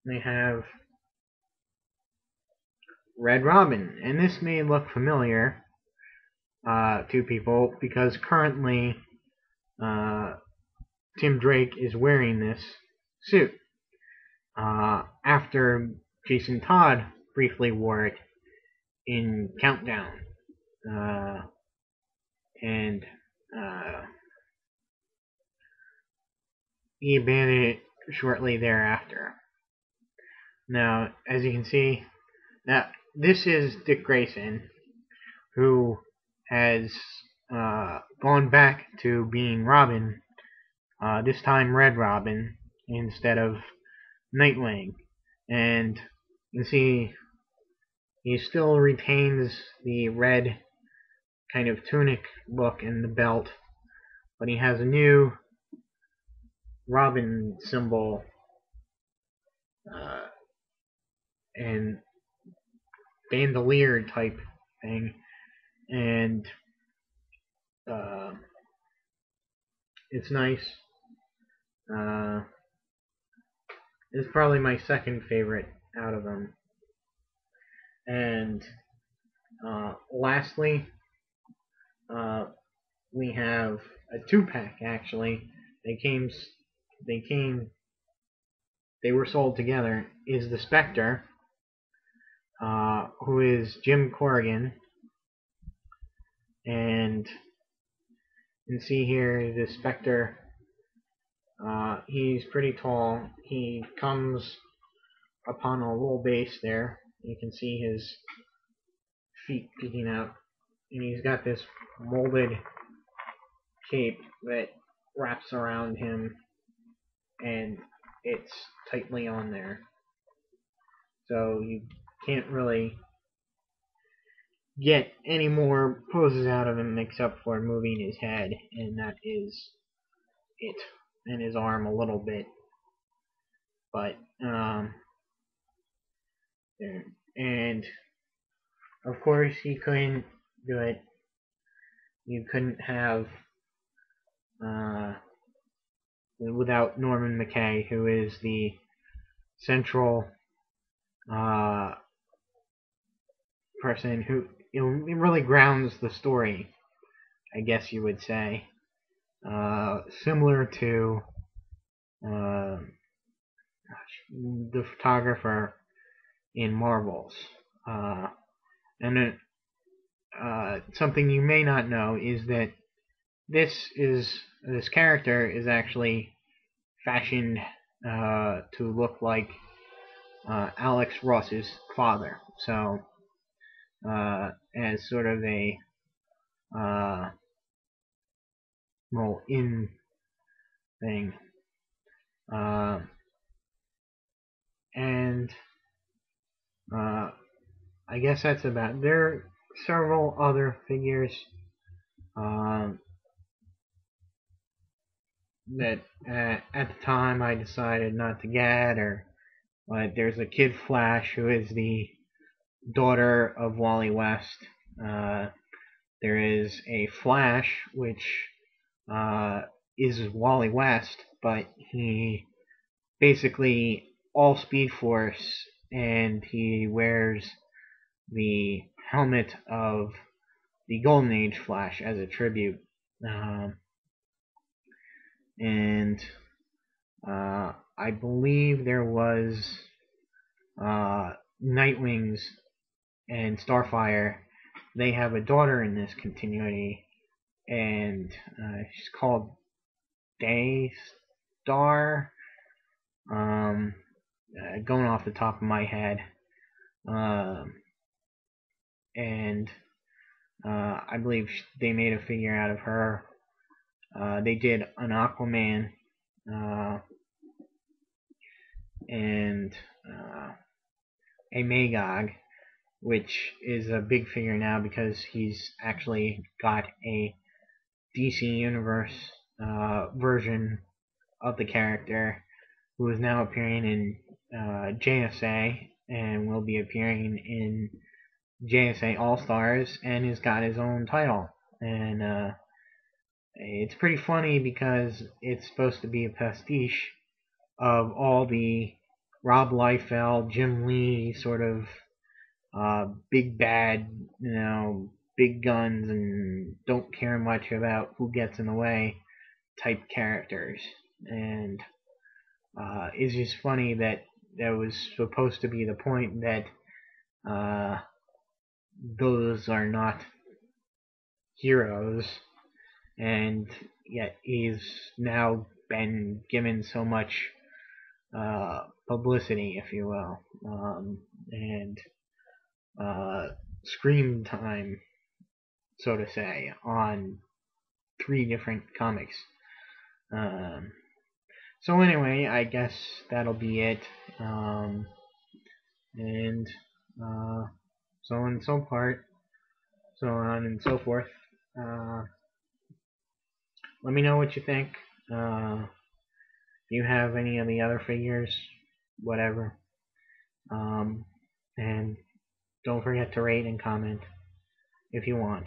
they have Red Robin, and this may look familiar to people because currently uh, Tim Drake is wearing this suit after Jason Todd briefly wore it in Countdown, and uh, he abandoned it shortly thereafter. Now, as you can see, now this is Dick Grayson, who has gone back to being Robin, this time Red Robin instead of Nightwing, and you can see he still retains the red kind of tunic look and the belt, but he has a new Robin symbol and bandolier type thing, and uh, it's nice. Uh, it's probably my second favorite out of them. And lastly, uh, we have a two-pack. Actually, they came, they came, they were sold together. Is the Spectre, who is Jim Corrigan, and you can see here the Spectre. He's pretty tall. He comes upon a little base there. You can see his feet peeking out, and he's got this molded cape that wraps around him, and it's tightly on there. So you can't really get any more poses out of him except for moving his head, and that is it, and his arm a little bit. But and of course he couldn't do it. You couldn't have without Norman McKay, who is the central person who it really grounds the story, I guess you would say. Similar to the photographer in Marvels. And something you may not know is that this character is actually fashioned to look like Alex Ross's father. So as sort of a in thing. And I guess that's about. There are several other figures that at the time I decided not to get, but there's a Kid Flash who is the daughter of Wally West. There is a Flash which is Wally West, but he basically all Speed Force, and he wears the helmet of the Golden Age Flash as a tribute. And I believe there was Nightwings and Starfire. They have a daughter in this continuity, and she's called Daystar. Going off the top of my head, and I believe they made a figure out of her. They did an Aquaman and a Magog, which is a big figure now because he's actually got a DC Universe version of the character, who is now appearing in JSA and will be appearing in JSA All Stars, and has got his own title. And it's pretty funny because it's supposed to be a pastiche of all the Rob Liefeld, Jim Lee, sort of big bad, big guns and don't care much about who gets in the way type characters. And it's just funny that that was supposed to be the point that uh, those are not heroes, and yet he's now been given so much publicity, if you will, and screen time, so to say, on 3 different comics. Um, so anyway, I guess that'll be it. And so on and so on and so forth. Uh, Let me know what you think. You have any of the other figures, whatever. And don't forget to rate and comment if you want.